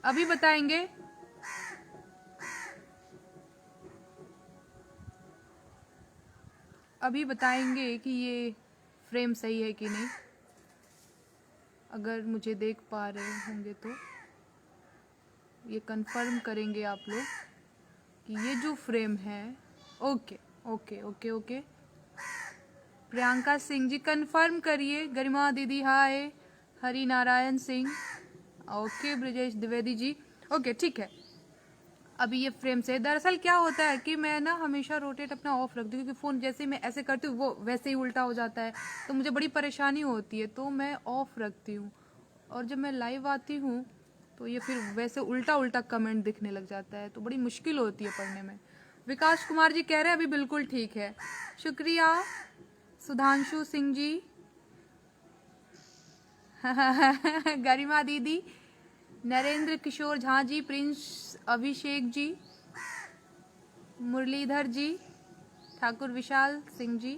अभी बताएंगे। अभी बताएंगे कि ये फ्रेम सही है कि नहीं, अगर मुझे देख पा रहे होंगे तो ये कंफर्म करेंगे आप लोग कि ये जो फ्रेम है। Okay okay okay okay, Priyanka Singh ji confirm करिए। गरिमा दीदी hi, Hari Narayan Singh okay, Brajesh Dwivedi ji okay ठीक है। अभी ये फ्रेम से, दरअसल क्या होता है कि मैं ना हमेशा रोटेट अपना ऑफ रख दूँ, क्योंकि फ़ोन जैसे मैं ऐसे करती हूँ वो वैसे ही उल्टा हो जाता है, तो मुझे बड़ी परेशानी होती है, तो मैं ऑफ रखती हूँ। और जब मैं लाइव आती हूँ तो ये फिर वैसे उल्टा उल्टा कमेंट दिखने लग जाता है, तो बड़ी मुश्किल होती है पढ़ने में। विकास कुमार जी कह रहे हैं अभी बिल्कुल ठीक है, शुक्रिया। सुधांशु सिंह जी गरिमा दीदी, नरेंद्र किशोर झा जी, प्रिंस अभिषेक जी, मुरलीधर जी, ठाकुर विशाल सिंह जी,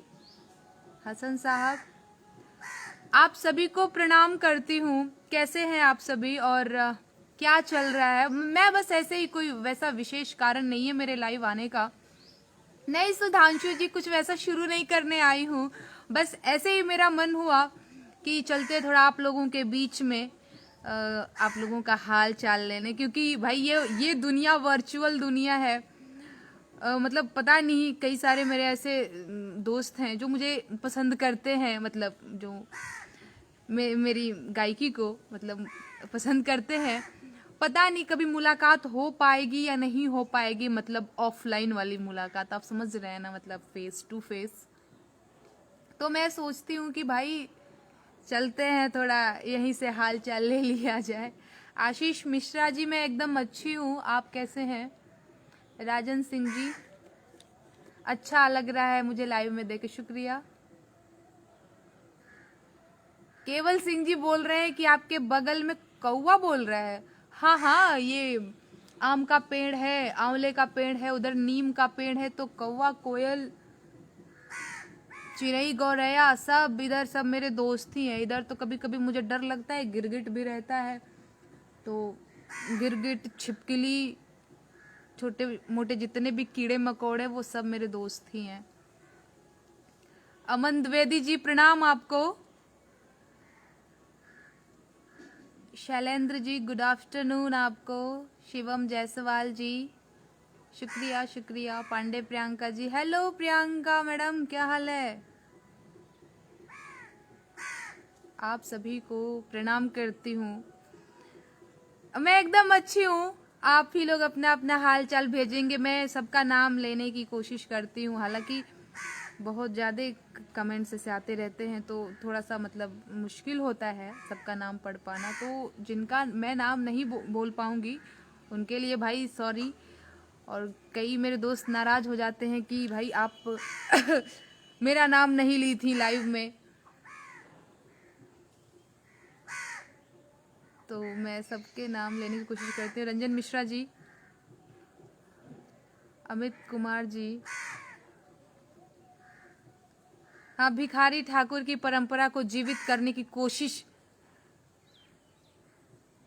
हसन साहब, आप सभी को प्रणाम करती हूँ। कैसे हैं आप सभी और क्या चल रहा है? मैं बस ऐसे ही, कोई वैसा विशेष कारण नहीं है मेरे लाइव आने का। नहीं सुधांशु जी, कुछ वैसा शुरू नहीं करने आई हूँ, बस ऐसे ही मेरा मन हुआ कि चलते थोड़ा आप लोगों के बीच में आप लोगों का हाल चाल लेने, क्योंकि भाई ये दुनिया वर्चुअल दुनिया है। मतलब पता नहीं, कई सारे मेरे ऐसे दोस्त हैं जो मुझे पसंद करते हैं, मतलब जो मेरी गायकी को मतलब पसंद करते हैं। पता नहीं कभी मुलाकात हो पाएगी या नहीं हो पाएगी, मतलब ऑफलाइन वाली मुलाकात, आप समझ रहे हैं ना, मतलब फेस टू फेस। तो मैं सोचती हूँ कि भाई चलते हैं, थोड़ा यहीं से हाल चाल ले लिया जाए। आशीष मिश्रा जी मैं एकदम अच्छी हूँ, आप कैसे हैं? राजन सिंह जी, अच्छा लग रहा है मुझे लाइव में देख के, शुक्रिया। केवल सिंह जी बोल रहे हैं कि आपके बगल में कौवा बोल रहा है। हाँ हाँ, ये आम का पेड़ है, आंवले का पेड़ है, उधर नीम का पेड़ है, तो कौवा कोयल चिड़ई गौरैया सब इधर सब मेरे दोस्त ही हैं। इधर तो कभी कभी मुझे डर लगता है, गिरगिट भी रहता है, तो गिरगिट छिपकली छोटे मोटे जितने भी कीड़े मकोड़े वो सब मेरे दोस्त ही हैं। अमन द्विवेदी जी प्रणाम आपको। शैलेंद्र जी गुड आफ्टरनून आपको। शिवम जायसवाल जी शुक्रिया शुक्रिया। पांडे प्रियंका जी, हेलो प्रियंका मैडम, क्या हाल है? आप सभी को प्रणाम करती हूँ। मैं एकदम अच्छी हूँ, आप ही लोग अपना अपना हाल चाल भेजेंगे, मैं सबका नाम लेने की कोशिश करती हूँ। हालांकि बहुत ज़्यादा कमेंट्स ऐसे आते रहते हैं, तो थोड़ा सा मतलब मुश्किल होता है सबका नाम पढ़ पाना, तो जिनका मैं नाम नहीं बोल पाऊँगी उनके लिए भाई सॉरी। और कई मेरे दोस्त नाराज़ हो जाते हैं कि भाई आप मेरा नाम नहीं ली थी लाइव में, तो मैं सबके नाम लेने की कोशिश करती हूँ। रंजन मिश्रा जी, अमित कुमार जी, हाँ भिखारी ठाकुर की परंपरा को जीवित करने की कोशिश,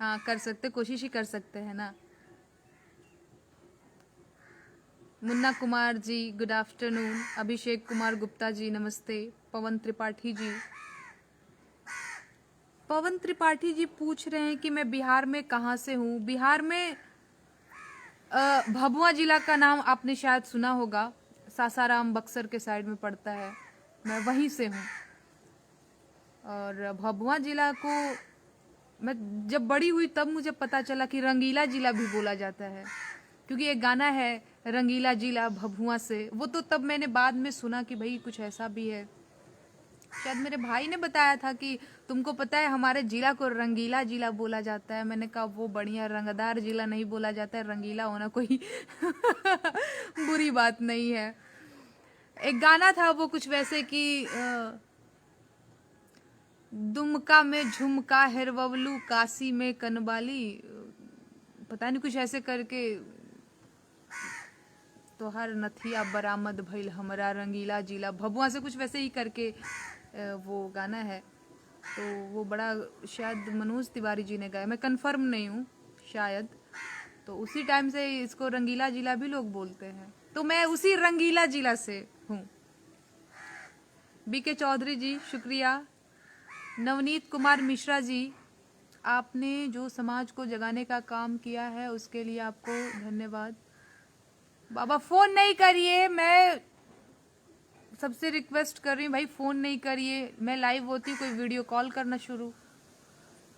हाँ कर सकते, कोशिश ही कर सकते हैं ना। Munna Kumar ji good afternoon. अभिषेक कुमार गुप्ता जी नमस्ते। पवन त्रिपाठी जी, पवन त्रिपाठी जी पूछ रहे हैं कि मैं बिहार में कहाँ से हूँ। बिहार में भभुआ जिला का नाम आपने शायद सुना होगा, सासाराम बक्सर के साइड में पड़ता है, मैं वहीं से हूँ। और भभुआ जिला को मैं जब बड़ी हुई तब मुझे पता चला कि रंगीला जिला भी बोला जाता है, क्योंकि एक गाना है रंगीला जिला भभुआ से, वो तो तब मैंने बाद में सुना कि भाई कुछ ऐसा भी है। शायद मेरे भाई ने बताया था कि तुमको पता है हमारे जिला को रंगीला जिला बोला जाता है। मैंने कहा वो बढ़िया, रंगदार जिला नहीं बोला जाता है, रंगीला होना कोई बुरी बात नहीं है। एक गाना था वो कुछ वैसे कि दुमका में झुमका हेरवलू, काशी में कनबाली, पता नहीं कुछ ऐसे करके, तो हर नथिया बरामद भइल हमरा रंगीला जिला भभुआ से, कुछ वैसे ही करके वो गाना है। तो वो बड़ा शायद मनोज तिवारी जी ने गाया, मैं कंफर्म नहीं हूँ, शायद, तो उसी टाइम से इसको रंगीला जिला भी लोग बोलते हैं, तो मैं उसी रंगीला जिला से हूँ। बीके चौधरी जी शुक्रिया। नवनीत कुमार मिश्रा जी, आपने जो समाज को जगाने का काम किया है उसके लिए आपको धन्यवाद। बाबा फोन नहीं करिए, मैं सबसे रिक्वेस्ट कर रही हूँ भाई, फोन नहीं करिए। मैं लाइव होती हूँ, कोई वीडियो कॉल करना शुरू,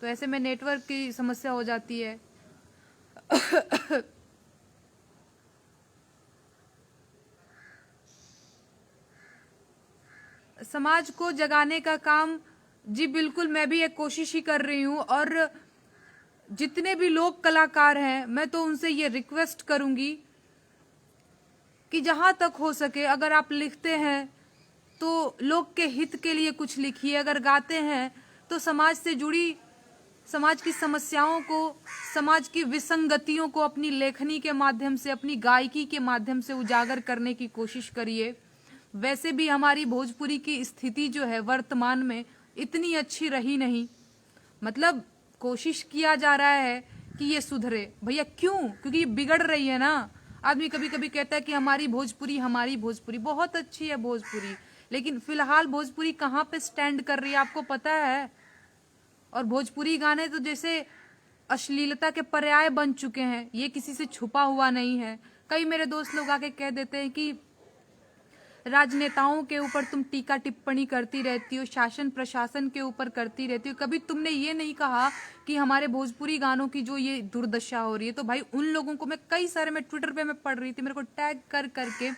तो ऐसे में नेटवर्क की समस्या हो जाती है। समाज को जगाने का काम, जी बिल्कुल, मैं भी एक कोशिश ही कर रही हूँ। और जितने भी लोग कलाकार हैं, मैं तो उनसे ये रिक्वेस्ट करूंगी कि जहां तक हो सके अगर आप लिखते हैं तो लोग के हित के लिए कुछ लिखिए, अगर गाते हैं तो समाज से जुड़ी, समाज की समस्याओं को, समाज की विसंगतियों को अपनी लेखनी के माध्यम से, अपनी गायकी के माध्यम से उजागर करने की कोशिश करिए। वैसे भी हमारी भोजपुरी की स्थिति जो है वर्तमान में इतनी अच्छी रही नहीं, मतलब कोशिश किया जा रहा है कि ये सुधरे। भैया क्यों? क्योंकि ये बिगड़ रही है ना। आदमी कभी कभी कहता है कि हमारी भोजपुरी बहुत अच्छी है भोजपुरी, लेकिन फिलहाल भोजपुरी कहाँ पे स्टैंड कर रही है आपको पता है? और भोजपुरी गाने तो जैसे अश्लीलता के पर्याय बन चुके हैं, ये किसी से छुपा हुआ नहीं है। कई मेरे दोस्त लोग आके कह देते हैं कि राजनेताओं के ऊपर तुम टीका टिप्पणी करती रहती हो, शासन प्रशासन के ऊपर करती रहती हो, कभी तुमने ये नहीं कहा कि हमारे भोजपुरी गानों की जो ये दुर्दशा हो रही है। तो भाई उन लोगों को मैं कई सारे, मैं ट्विटर पे मैं पढ़ रही थी, मेरे को टैग कर करके,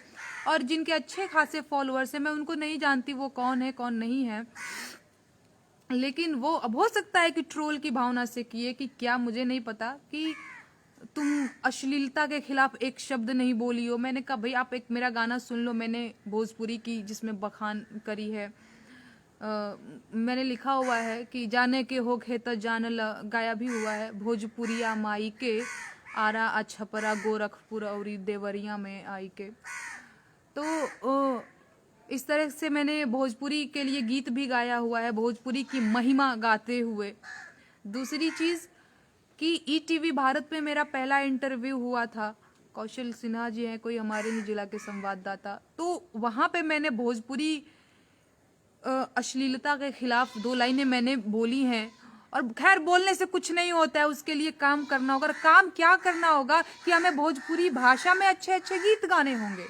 और जिनके अच्छे खासे फॉलोअर्स हैं, मैं उनको नहीं जानती वो कौन है कौन नहीं है, लेकिन वो अब हो सकता है कि ट्रोल की भावना से किए कि क्या मुझे नहीं पता, कि तुम अश्लीलता के खिलाफ एक शब्द नहीं बोली हो। मैंने कहा भाई आप एक मेरा गाना सुन लो, मैंने भोजपुरी की जिसमें बखान करी है, मैंने लिखा हुआ है कि जाने के हो खेत जान गाया भी हुआ है, भोजपुरिया माई के आरा अछपरा गोरखपुर और देवरिया में आई के। तो इस तरह से मैंने भोजपुरी के लिए गीत भी गाया हुआ है, भोजपुरी की महिमा गाते हुए। दूसरी चीज कि ईटीवी भारत में मेरा पहला इंटरव्यू हुआ था, कौशल सिन्हा जी हैं कोई हमारे ही जिला के संवाददाता, तो वहां पे मैंने भोजपुरी अश्लीलता के खिलाफ 2 लाइनें मैंने बोली हैं। और खैर बोलने से कुछ नहीं होता है, उसके लिए काम करना होगा। काम क्या करना होगा कि हमें भोजपुरी भाषा में अच्छे अच्छे गीत गाने होंगे।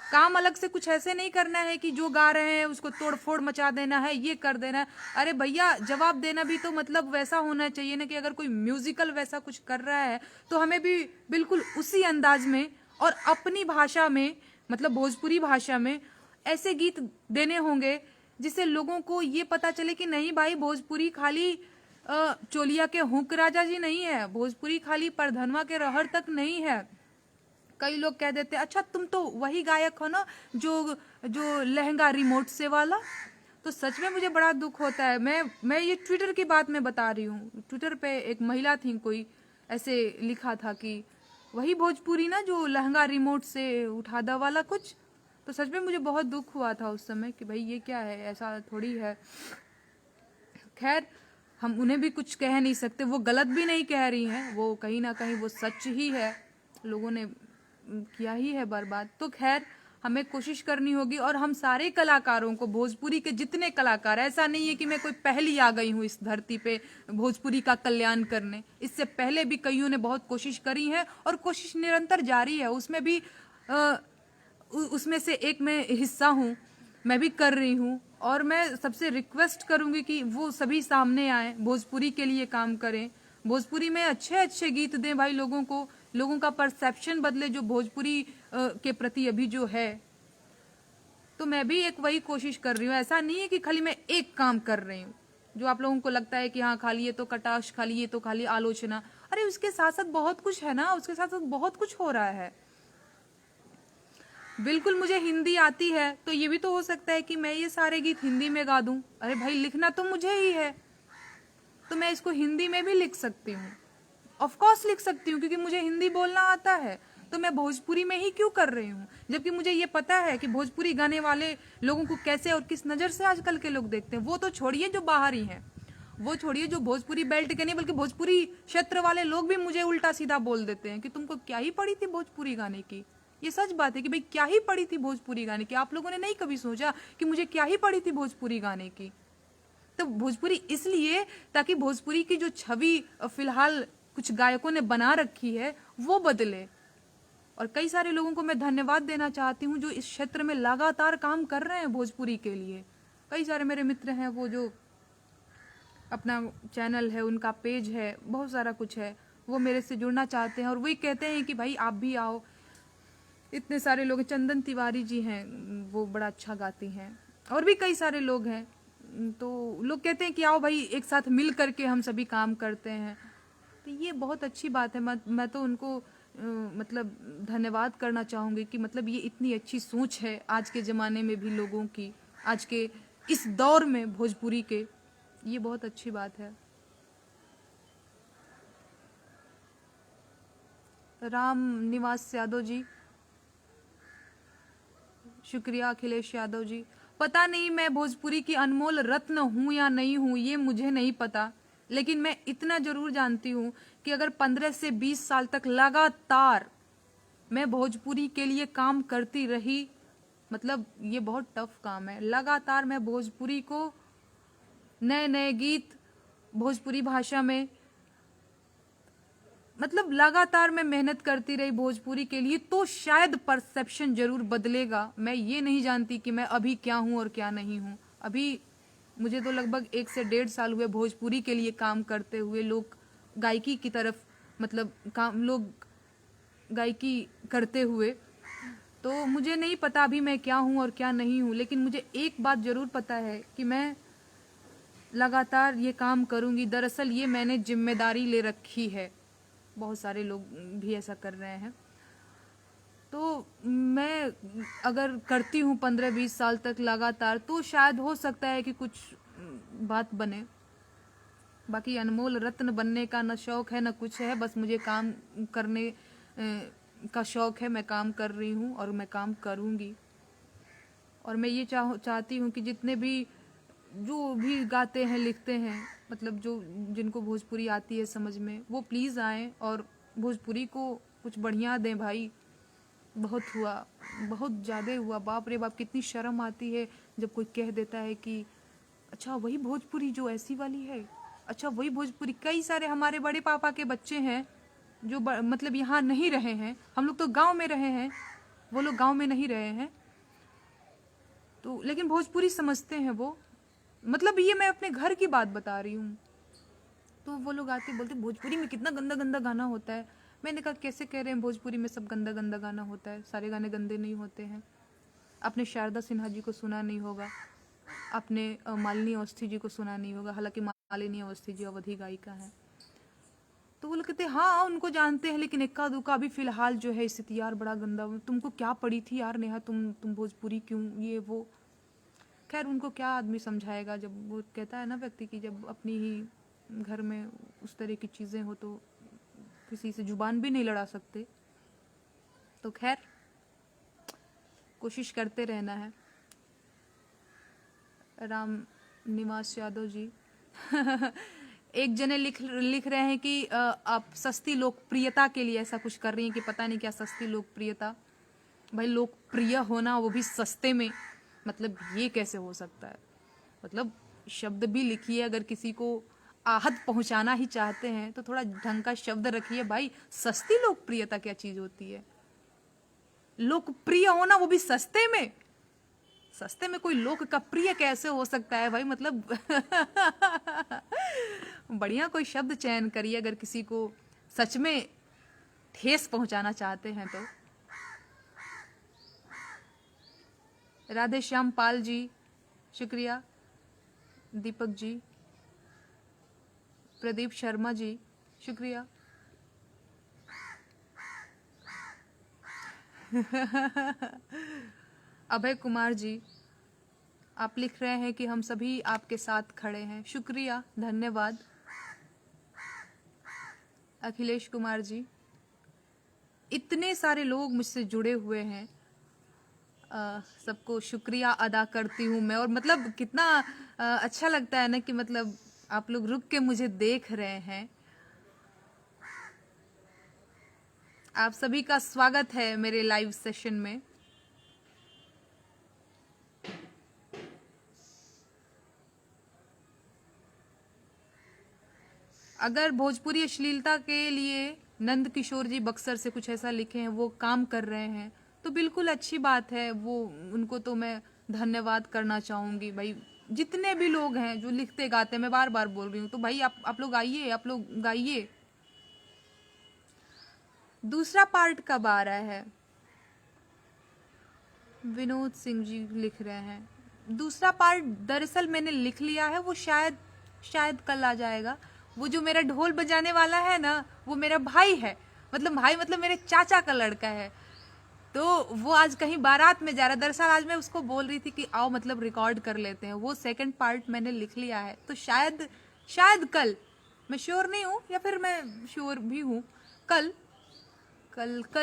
काम अलग से कुछ ऐसे नहीं करना है कि जो गा रहे हैं उसको तोड़ फोड़ मचा देना है, ये कर देना है। अरे भैया जवाब देना भी तो मतलब वैसा होना चाहिए ना, कि अगर कोई म्यूजिकल वैसा कुछ कर रहा है तो हमें भी बिल्कुल उसी अंदाज में और अपनी भाषा में, मतलब भोजपुरी भाषा में ऐसे गीत देने होंगे जिससे लोगों को ये पता चले कि नहीं भाई भोजपुरी खाली चोलिया के हुक राजा जी नहीं है, भोजपुरी खाली परधनवा के रहर तक नहीं है। कई लोग कह देते अच्छा तुम तो वही गायक हो ना जो लहंगा रिमोट से वाला। तो सच में मुझे बड़ा दुख होता है। मैं ये ट्विटर की बात मैं बता रही हूँ। ट्विटर पे एक महिला थी, कोई ऐसे लिखा था कि वही भोजपुरी ना जो लहंगा रिमोट से उठा दा वाला कुछ। तो सच में मुझे बहुत दुख हुआ था उस समय कि भाई ये क्या है, ऐसा थोड़ी है। खैर हम उन्हें भी कुछ कह नहीं सकते, वो गलत भी नहीं कह रही हैं, वो कहीं ना कहीं वो सच ही है, लोगों ने किया ही है बर्बाद। तो खैर हमें कोशिश करनी होगी, और हम सारे कलाकारों को, भोजपुरी के जितने कलाकार, ऐसा नहीं है कि मैं कोई पहली आ गई हूँ इस धरती पे भोजपुरी का कल्याण करने। इससे पहले भी कईयों ने बहुत कोशिश करी है और कोशिश निरंतर जारी है। उसमें भी उसमें से एक मैं हिस्सा हूँ, मैं भी कर रही हूँ। और मैं सबसे रिक्वेस्ट करूंगी कि वो सभी सामने आए, भोजपुरी के लिए काम करें, भोजपुरी में अच्छे अच्छे गीत दें भाई लोगों को, लोगों का परसेप्शन बदले जो भोजपुरी के प्रति अभी जो है। तो मैं भी एक वही कोशिश कर रही हूँ। ऐसा नहीं है कि खाली मैं एक काम कर रही हूँ जो आप लोगों को लगता है कि हाँ खाली ये तो कटाक्ष, खाली ये तो खाली आलोचना। अरे उसके साथ साथ बहुत कुछ है ना, उसके साथ साथ बहुत कुछ हो रहा है। बिल्कुल मुझे हिंदी आती है तो ये भी तो हो सकता है कि मैं ये सारे गीत हिंदी में गा दूं। अरे भाई लिखना तो मुझे ही है, तो मैं इसको हिंदी में भी लिख सकती हूँ, ऑफ कोर्स लिख सकती हूँ, क्योंकि मुझे हिंदी बोलना आता है। तो मैं भोजपुरी में ही क्यों कर रही हूँ, जबकि मुझे ये पता है कि भोजपुरी गाने वाले लोगों को कैसे और किस नजर से आजकल के लोग देखते हैं। वो तो छोड़िए जो बाहर ही हैं, वो छोड़िए, जो भोजपुरी बेल्ट के नहीं बल्कि भोजपुरी क्षेत्र वाले लोग भी मुझे उल्टा सीधा बोल देते हैं कि तुमको क्या ही पड़ी थी भोजपुरी गाने की। ये सच बात है कि भाई क्या ही पड़ी थी भोजपुरी गाने की। आप लोगों ने नहीं कभी सोचा कि मुझे क्या ही पड़ी थी भोजपुरी गाने की। तो भोजपुरी इसलिए ताकि भोजपुरी की जो छवि फिलहाल कुछ गायकों ने बना रखी है वो बदले। और कई सारे लोगों को मैं धन्यवाद देना चाहती हूँ जो इस क्षेत्र में लगातार काम कर रहे हैं भोजपुरी के लिए। कई सारे मेरे मित्र हैं वो जो अपना चैनल है, उनका पेज है, बहुत सारा कुछ है, वो मेरे से जुड़ना चाहते हैं और वही कहते हैं कि भाई आप भी आओ। इतने सारे लोग, चंदन तिवारी जी हैं, वो बड़ा अच्छा गाती हैं, और भी कई सारे लोग हैं। तो लोग कहते हैं कि आओ भाई एक साथ मिल करके हम सभी काम करते हैं। तो ये बहुत अच्छी बात है। मैं तो उनको मतलब धन्यवाद करना चाहूँगी कि मतलब ये इतनी अच्छी सोच है आज के ज़माने में भी लोगों की, आज के इस दौर में भोजपुरी के, ये बहुत अच्छी बात है। राम निवास यादव जी, शुक्रिया। अखिलेश यादव जी, पता नहीं मैं भोजपुरी की अनमोल रत्न हूँ या नहीं हूँ, ये मुझे नहीं पता, लेकिन मैं इतना जरूर जानती हूँ कि अगर 15 से 20 साल तक लगातार मैं भोजपुरी के लिए काम करती रही, मतलब ये बहुत टफ काम है। लगातार मैं भोजपुरी को नए नए गीत भोजपुरी भाषा में, मतलब लगातार मैं मेहनत करती रही भोजपुरी के लिए, तो शायद परसेप्शन जरूर बदलेगा। मैं ये नहीं जानती कि मैं अभी क्या हूँ और क्या नहीं हूँ। अभी मुझे तो लगभग 1 से 1.5 साल हुए भोजपुरी के लिए काम करते हुए, लोग गायकी की तरफ मतलब काम, लोग गायकी करते हुए। तो मुझे नहीं पता अभी मैं क्या हूँ और क्या नहीं हूँ, लेकिन मुझे एक बात जरूर पता है कि मैं लगातार ये काम करूँगी। दरअसल ये मैंने जिम्मेदारी ले रखी है, बहुत सारे लोग भी ऐसा कर रहे हैं। तो मैं अगर करती हूँ 15-20 साल तक लगातार, तो शायद हो सकता है कि कुछ बात बने। बाकी अनमोल रत्न बनने का न शौक है न कुछ है, बस मुझे काम करने का शौक है। मैं काम कर रही हूँ और मैं काम करूँगी। और मैं ये चाहती हूँ कि जितने भी जो भी गाते हैं, लिखते हैं, मतलब जो जिनको भोजपुरी आती है समझ में, वो प्लीज़ आएँ और भोजपुरी को कुछ बढ़िया दें भाई। बहुत हुआ, बहुत ज़्यादा हुआ, बाप रे बाप, कितनी शर्म आती है जब कोई कह देता है कि अच्छा वही भोजपुरी जो ऐसी वाली है, अच्छा वही भोजपुरी। कई सारे हमारे बड़े पापा के बच्चे हैं जो मतलब यहाँ नहीं रहे हैं, हम लोग तो गांव में रहे हैं, वो लोग गांव में नहीं रहे हैं, तो लेकिन भोजपुरी समझते हैं वो। मतलब ये मैं अपने घर की बात बता रही हूँ। तो वो लोग आते बोलते भोजपुरी में कितना गंदा गंदा गाना होता है। मैंने कहा कैसे कह रहे हैं भोजपुरी में सब गंदा गंदा गाना होता है, सारे गाने गंदे नहीं होते हैं। आपने शारदा सिन्हा जी को सुना नहीं होगा, आपने मालिनी अवस्थी जी को सुना नहीं होगा, हालांकि मालिनी अवस्थी जी अवधी गायिका है। तो वो लोग कहते हैं हाँ उनको जानते हैं, लेकिन इक्का दुक्का अभी फिलहाल जो है स्थिति यार बड़ा गंदा, तुमको क्या पड़ी थी यार नेहा, तुम भोजपुरी क्यों ये वो। खैर उनको क्या आदमी समझाएगा, जब वो कहता है ना व्यक्ति की जब अपनी ही घर में उस तरह की चीज़ें हो तो किसी से जुबान भी नहीं लड़ा सकते। तो खैर कोशिश करते रहना है। राम निवास यादव जी एक जने लिख रहे हैं कि आप सस्ती लोकप्रियता के लिए ऐसा कुछ कर रही हैं कि पता नहीं क्या सस्ती लोकप्रियता। भाई लोकप्रिय होना वो भी सस्ते में, मतलब ये कैसे हो सकता है। मतलब शब्द भी लिखिए, अगर किसी को आहत पहुंचाना ही चाहते हैं तो थोड़ा ढंग का शब्द रखिए भाई। सस्ती लोकप्रियता क्या चीज होती है? लोकप्रिय होना वो भी सस्ते में। सस्ते में कोई लोक का प्रिय कैसे हो सकता है भाई? मतलब बढ़िया कोई शब्द चयन करिए अगर किसी को सच में ठेस पहुंचाना चाहते हैं तो। राधे श्याम पाल जी शुक्रिया। दीपक जी, प्रदीप शर्मा जी शुक्रिया। अभय कुमार जी, आप लिख रहे हैं कि हम सभी आपके साथ खड़े हैं, शुक्रिया, धन्यवाद। अखिलेश कुमार जी, इतने सारे लोग मुझसे जुड़े हुए हैं, सबको शुक्रिया अदा करती हूँ मैं। और मतलब कितना अच्छा लगता है ना कि मतलब आप लोग रुक के मुझे देख रहे हैं। आप सभी का स्वागत है मेरे लाइव सेशन में। अगर भोजपुरी अश्लीलता के लिए नंद किशोर जी बक्सर से कुछ ऐसा लिखे हैं, वो काम कर रहे हैं, तो बिल्कुल अच्छी बात है। वो उनको तो मैं धन्यवाद करना चाहूंगी। भाई जितने भी लोग हैं जो लिखते गाते, मैं बार बार बोल रही हूँ, तो भाई आप लोग आइए, आप लोग गाइए। दूसरा पार्ट कब आ रहा है? विनोद सिंह जी लिख रहे हैं दूसरा पार्ट। दरअसल मैंने लिख लिया है, वो शायद कल आ जाएगा। वो जो मेरा ढोल बजाने वाला है ना, वो मेरा भाई है। भाई मतलब मेरे चाचा का लड़का है। तो वो आज कहीं बारात में जा रहा है। दरअसल आज मैं उसको बोल रही थी कि आओ मतलब रिकॉर्ड कर लेते हैं। वो सेकंड पार्ट मैंने लिख लिया है, तो शायद कल, मैं श्योर नहीं हूँ या फिर मैं श्योर भी हूँ, कल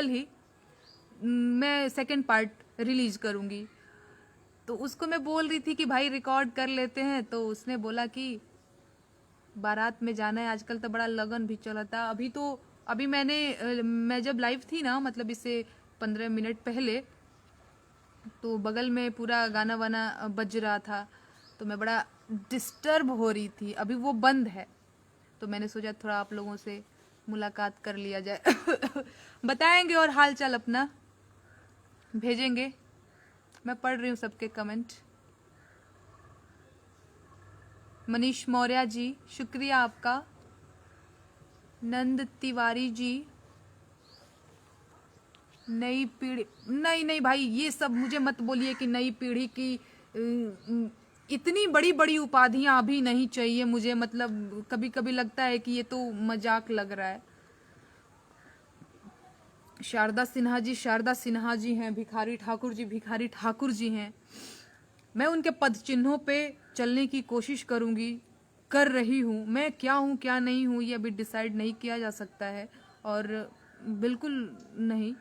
ही मैं सेकंड पार्ट रिलीज करूंगी। तो उसको मैं बोल रही थी कि भाई रिकॉर्ड कर लेते हैं, तो उसने बोला कि बारात में जाना है। आजकल तो बड़ा लगन भी चला था। अभी मैं जब लाइव थी ना, मतलब इससे 15 मिनट पहले, तो बगल में पूरा गाना वाना बज रहा था, तो मैं बड़ा डिस्टर्ब हो रही थी। अभी वो बंद है, तो मैंने सोचा थोड़ा आप लोगों से मुलाकात कर लिया जाए। बताएंगे और हाल चाल अपना भेजेंगे। मैं पढ़ रही हूँ सबके कमेंट। मनीष मौर्य जी, शुक्रिया आपका। नंद तिवारी जी, नई पीढ़ी, नहीं भाई, ये सब मुझे मत बोलिए कि नई पीढ़ी की इतनी बड़ी बड़ी उपाधियां अभी नहीं चाहिए मुझे। मतलब कभी कभी लगता है कि ये तो मजाक लग रहा है। शारदा सिन्हा जी हैं, भिखारी ठाकुर जी हैं। मैं उनके पद चिन्हों पे चलने की कोशिश कर रही हूँ। मैं क्या हूँ क्या नहीं हूँ ये अभी डिसाइड नहीं किया जा सकता है, और बिल्कुल नहीं।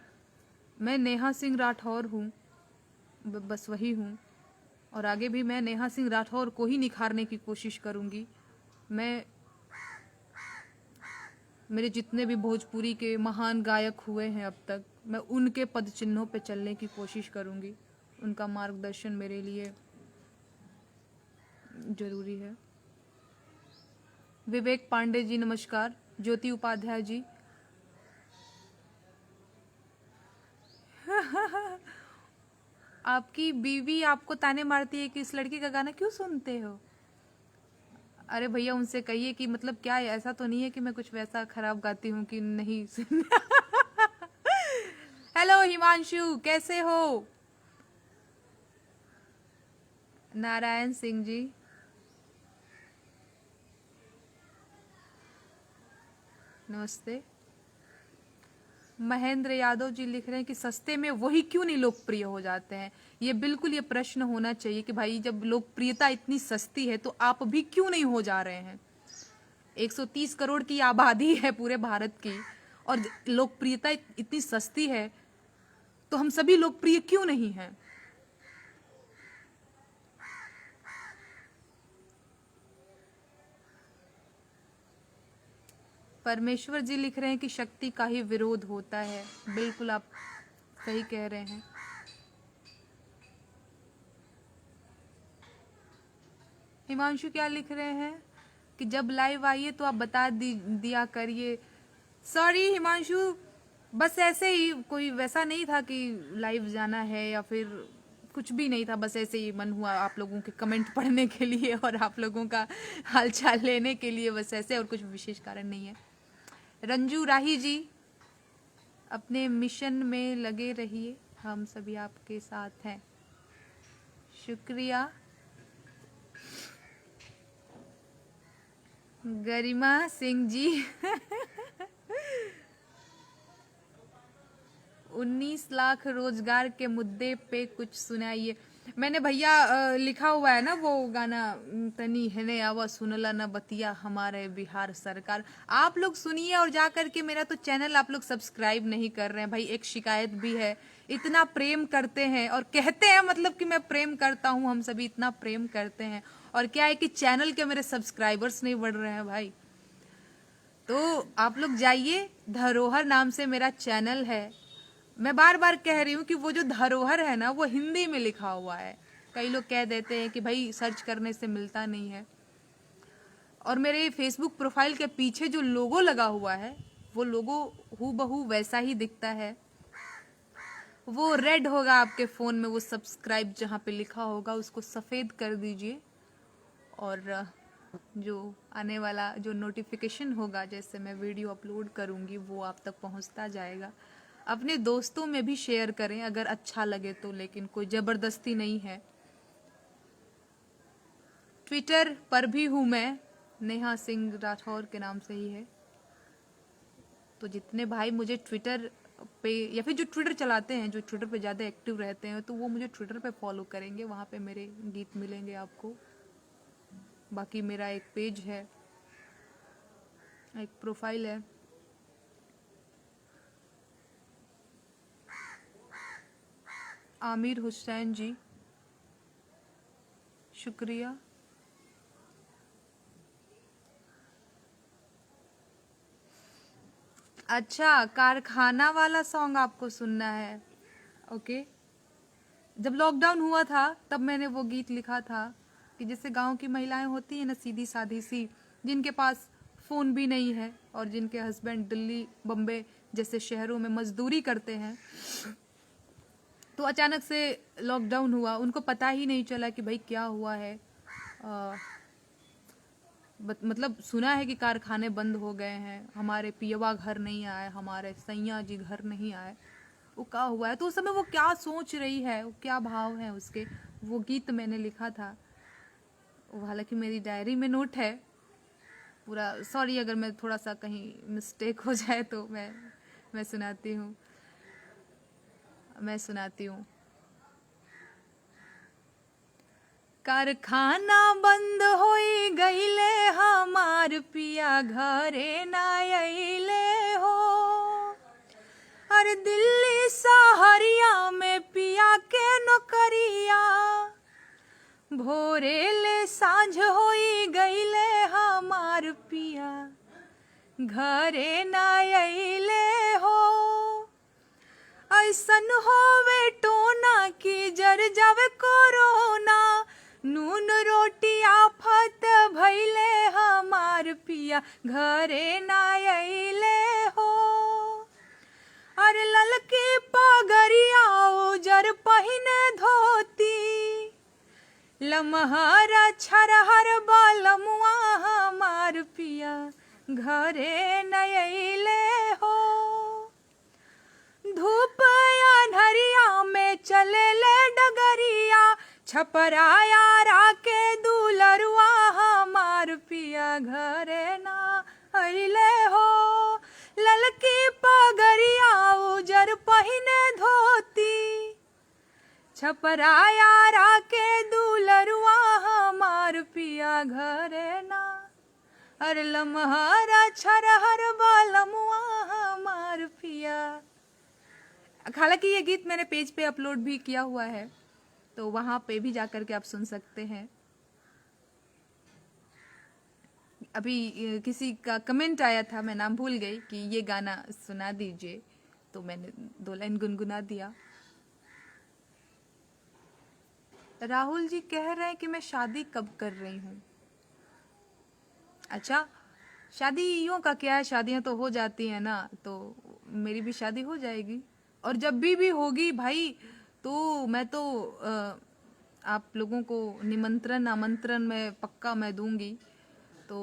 मैं नेहा सिंह राठौर हूँ, बस वही हूँ, और आगे भी मैं नेहा सिंह राठौर को ही निखारने की कोशिश करूँगी। मेरे जितने भी भोजपुरी के महान गायक हुए हैं अब तक, मैं उनके पद चिन्हों पे चलने की कोशिश करूँगी। उनका मार्गदर्शन मेरे लिए जरूरी है। विवेक पांडे जी नमस्कार। ज्योति उपाध्याय जी, आपकी बीवी आपको ताने मारती है कि इस लड़की का गाना क्यों सुनते हो? अरे भैया उनसे कहिए कि मतलब क्या है, ऐसा तो नहीं है कि मैं कुछ वैसा खराब गाती हूँ कि नहीं सुन। हेलो हिमांशु, कैसे हो? नारायण सिंह जी, नमस्ते। महेंद्र यादव जी लिख रहे हैं कि सस्ते में वही क्यों नहीं लोकप्रिय हो जाते हैं। ये बिल्कुल ये प्रश्न होना चाहिए कि भाई जब लोकप्रियता इतनी सस्ती है तो आप भी क्यों नहीं हो जा रहे हैं। 130 करोड़ की आबादी है पूरे भारत की, और लोकप्रियता इतनी सस्ती है, तो हम सभी लोकप्रिय क्यों नहीं हैं? परमेश्वर जी लिख रहे हैं कि शक्ति का ही विरोध होता है। बिल्कुल आप सही कह रहे हैं। हिमांशु क्या लिख रहे हैं कि जब लाइव आइए तो आप बता दिया करिए। सॉरी हिमांशु, बस ऐसे ही, कोई वैसा नहीं था कि लाइव जाना है या फिर कुछ भी नहीं था। बस ऐसे ही मन हुआ आप लोगों के कमेंट पढ़ने के लिए और आप लोगों का हालचाल लेने के लिए, बस ऐसे, और कुछ विशेष कारण नहीं है। रंजू राही जी, अपने मिशन में लगे रहिए, हम सभी आपके साथ हैं। शुक्रिया। गरिमा सिंह जी, 19 लाख रोजगार के मुद्दे पे कुछ सुनाइए। मैंने भैया लिखा हुआ है ना वो गाना, तनी हने आवा सुनला न बतिया हमारे बिहार सरकार। आप लोग सुनिए और जा करके मेरा तो चैनल आप लोग सब्सक्राइब नहीं कर रहे हैं भाई, एक शिकायत भी है। इतना प्रेम करते हैं और कहते हैं मतलब कि मैं प्रेम करता हूँ, हम सभी इतना प्रेम करते हैं, और क्या है कि चैनल के मेरे सब्सक्राइबर्स नहीं बढ़ रहे हैं भाई। तो आप लोग जाइए, धरोहर नाम से मेरा चैनल है। मैं बार बार कह रही हूँ कि वो जो धरोहर है ना वो हिंदी में लिखा हुआ है। कई लोग कह देते हैं कि भाई सर्च करने से मिलता नहीं है। और मेरे फेसबुक प्रोफाइल के पीछे जो लोगो लगा हुआ है वो लोगो हूबहू वैसा ही दिखता है। वो रेड होगा आपके फ़ोन में, वो सब्सक्राइब जहाँ पे लिखा होगा उसको सफ़ेद कर दीजिए, और जो आने वाला जो नोटिफिकेशन होगा जैसे मैं वीडियो अपलोड करूँगी वो आप तक पहुँचता जाएगा। अपने दोस्तों में भी शेयर करें अगर अच्छा लगे तो, लेकिन कोई ज़बरदस्ती नहीं है। ट्विटर पर भी हूँ मैं, नेहा सिंह राठौर के नाम से ही है। तो जितने भाई मुझे ट्विटर पे या फिर जो ट्विटर चलाते हैं, जो ट्विटर पे ज़्यादा एक्टिव रहते हैं, तो वो मुझे ट्विटर पे फॉलो करेंगे, वहाँ पे मेरे गीत मिलेंगे आपको। बाकी मेरा एक पेज है, एक प्रोफाइल है। आमिर हुसैन जी, शुक्रिया। अच्छा, कारखाना वाला सॉन्ग आपको सुनना है? ओके। जब लॉकडाउन हुआ था तब मैंने वो गीत लिखा था कि जैसे गांव की महिलाएं होती हैं ना, सीधी साधी सी, जिनके पास फ़ोन भी नहीं है और जिनके हस्बैंड दिल्ली बम्बे जैसे शहरों में मजदूरी करते हैं, तो अचानक से लॉकडाउन हुआ, उनको पता ही नहीं चला कि भाई क्या हुआ है। मतलब सुना है कि कारखाने बंद हो गए हैं, हमारे पियवा घर नहीं आए, हमारे सैया जी घर नहीं आए, वो क्या हुआ है। तो उस समय वो क्या सोच रही है, वो क्या भाव है उसके, वो गीत मैंने लिखा था। हालांकि मेरी डायरी में नोट है पूरा। सॉरी अगर मैं थोड़ा सा कहीं मिस्टेक हो जाए तो मैं सुनाती हूँ, मैं सुनाती हूँ। कारखाना बंद होई गईले, हमार पिया घरे ना अइले हो। और दिल्ली सहरिया में पिया के नौकरिया, भोरे ले सांझ होई गईले, हमार पिया घरे ना अइले हो। ऐसन होवे टोना की जर जावे कोरोना, नून रोटी आफत भइले, हमार पिया घरे ना अइले हो। अरे ललकी पगरिया उजर पहिने धोती, लमहर छरहर बालमुआ, हमार पिया घरे न अइले हो। धूप अन्हरिया में चले ले डगरिया, छपराया राके दुलरुआ, हमार पिया घरे ना अइले हो। ललकी पगरिया उजर पहिने धोती, छपराया राके दुलरुआ, हमार पिया घरे ना। अरे लमहरा छरहर बालमुआ, हमार पिया। हालांकि ये गीत मैंने पेज पे अपलोड भी किया हुआ है, तो वहाँ पे भी जा कर के आप सुन सकते हैं। अभी किसी का कमेंट आया था, मैं नाम भूल गई, कि ये गाना सुना दीजिए, तो मैंने 2 लाइन गुनगुना दिया। राहुल जी कह रहे हैं कि मैं शादी कब कर रही हूँ। अच्छा, शादियों का क्या है, शादियां तो हो जाती हैं ना, तो मेरी भी शादी हो जाएगी। और जब भी होगी भाई, तो मैं तो आप लोगों को निमंत्रण आमंत्रण मैं पक्का मैं दूंगी। तो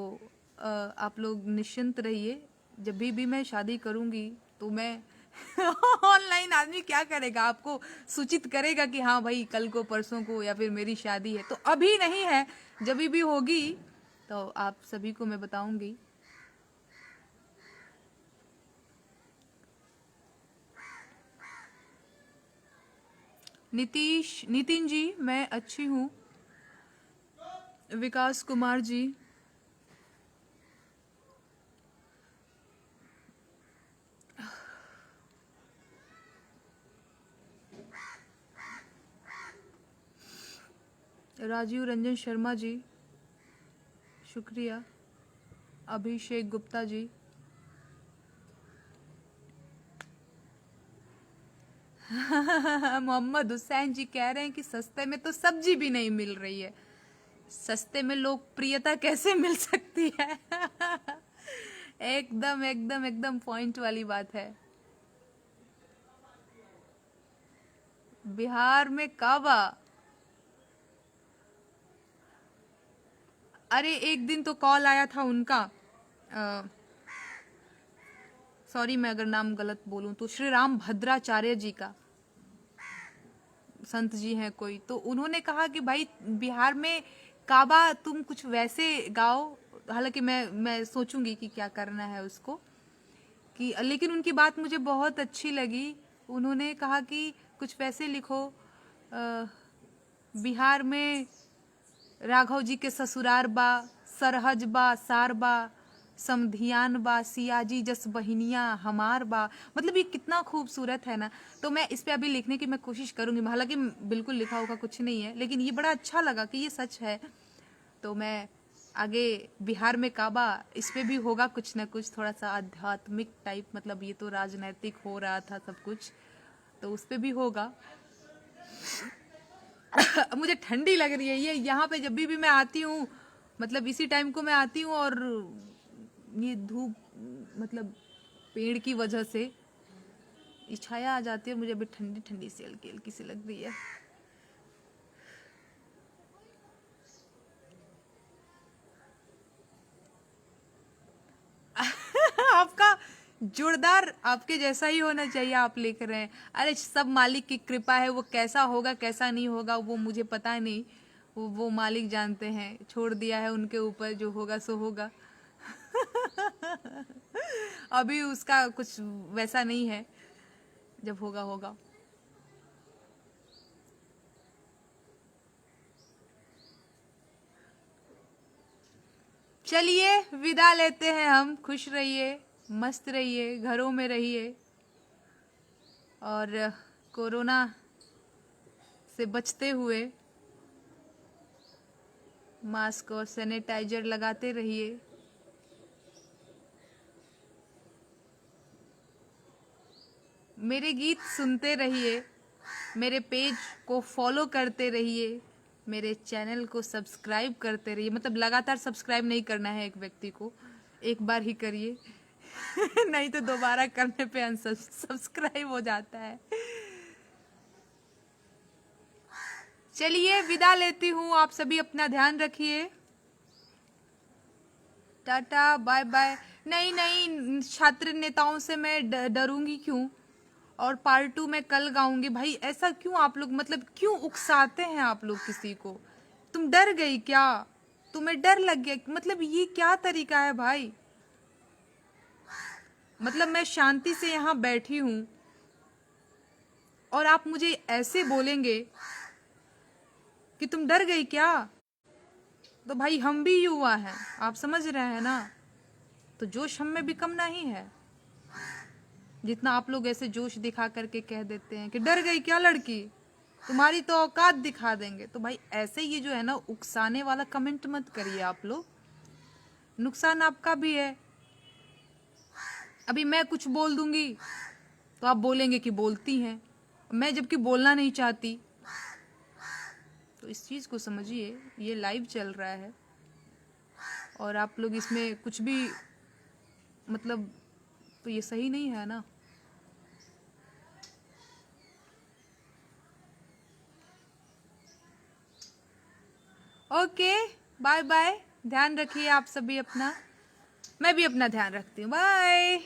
आप लोग निश्चिंत रहिए, जब भी मैं शादी करूंगी तो मैं ऑनलाइन आदमी क्या करेगा, आपको सूचित करेगा कि हाँ भाई कल को परसों को या फिर मेरी शादी है। तो अभी नहीं है, जब भी होगी तो आप सभी को मैं बताऊंगी। नितिन जी मैं अच्छी हूँ। विकास कुमार जी, राजीव रंजन शर्मा जी शुक्रिया। अभिषेक गुप्ता जी, मोहम्मद हुसैन जी कह रहे हैं कि सस्ते में तो सब्जी भी नहीं मिल रही है, सस्ते में लोकप्रियता कैसे मिल सकती है। एकदम एकदम एकदम पॉइंट वाली बात है। बिहार में काबा, अरे एक दिन तो कॉल आया था उनका, सॉरी मैं अगर नाम गलत बोलूं तो, श्री राम भद्राचार्य जी का, संत जी हैं कोई, तो उन्होंने कहा कि भाई बिहार में काबा तुम कुछ वैसे गाओ। हालांकि मैं सोचूंगी कि क्या करना है उसको, कि लेकिन उनकी बात मुझे बहुत अच्छी लगी। उन्होंने कहा कि कुछ वैसे लिखो, बिहार में राघव जी के ससुरार बा, सरहज बा, सार बा, समधियान बा, सियाजी जस बहिनिया हमार बा। मतलब ये कितना खूबसूरत है ना। तो मैं इस पे अभी लिखने की मैं कोशिश करूंगी, हालांकि बिल्कुल लिखा होगा कुछ नहीं है, लेकिन ये बड़ा अच्छा लगा कि ये सच है। तो मैं आगे बिहार में काबा, इस पे भी होगा कुछ ना कुछ थोड़ा सा आध्यात्मिक टाइप, मतलब ये तो राजनैतिक हो रहा था सब कुछ, तो उस पे भी होगा। मुझे ठंडी लग रही है, ये यहाँ पे जब भी मैं आती हूँ, मतलब इसी टाइम को मैं आती हूँ, और ये धूप, मतलब पेड़ की वजह से ये छाया आ जाती है, मुझे अभी ठंडी ठंडी सी हल्की हल्की सी लग रही है। आपका जोरदार, आपके जैसा ही होना चाहिए, आप लिख रहे हैं। अरे सब मालिक की कृपा है, वो कैसा होगा कैसा नहीं होगा वो मुझे पता नहीं, वो मालिक जानते हैं, छोड़ दिया है उनके ऊपर, जो होगा सो होगा। अभी उसका कुछ वैसा नहीं है, जब होगा होगा। चलिए विदा लेते हैं हम। खुश रहिए, मस्त रहिए, घरों में रहिए, और कोरोना से बचते हुए मास्क और सैनिटाइजर लगाते रहिए। मेरे गीत सुनते रहिए, मेरे पेज को फॉलो करते रहिए, मेरे चैनल को सब्सक्राइब करते रहिए। मतलब लगातार सब्सक्राइब नहीं करना है एक व्यक्ति को, एक बार ही करिए। नहीं तो दोबारा करने पे अनसब्सक्राइब हो जाता है। चलिए विदा लेती हूँ, आप सभी अपना ध्यान रखिए। Tata bye bye. नहीं नहीं, छात्र नेताओं से मैं डरूंगी क्यों, और पार्ट 2 में कल गाऊंगी। भाई ऐसा क्यों आप लोग, मतलब क्यों उकसाते हैं आप लोग किसी को? तुम डर गई क्या? तुम्हें डर लग गया? मतलब ये क्या तरीका है भाई? मतलब मैं शांति से यहाँ बैठी हूँ और आप मुझे ऐसे बोलेंगे कि तुम डर गई क्या? तो भाई हम भी युवा हैं, आप समझ रहे हैं ना, तो जोश हम में भी कम नहीं है। जितना आप लोग ऐसे जोश दिखा करके कह देते हैं कि डर गई क्या लड़की, तुम्हारी तो औकात दिखा देंगे, तो भाई ऐसे ये जो है ना उकसाने वाला कमेंट मत करिए आप लोग, नुकसान आपका भी है। अभी मैं कुछ बोल दूंगी तो आप बोलेंगे कि बोलती हैं, मैं जबकि बोलना नहीं चाहती। तो इस चीज को समझिए, ये लाइव चल रहा है और आप लोग इसमें कुछ भी, मतलब तो ये सही नहीं है ना। ओके बाय बाय, ध्यान रखिए आप सभी अपना, मैं भी अपना ध्यान रखती हूँ, बाय।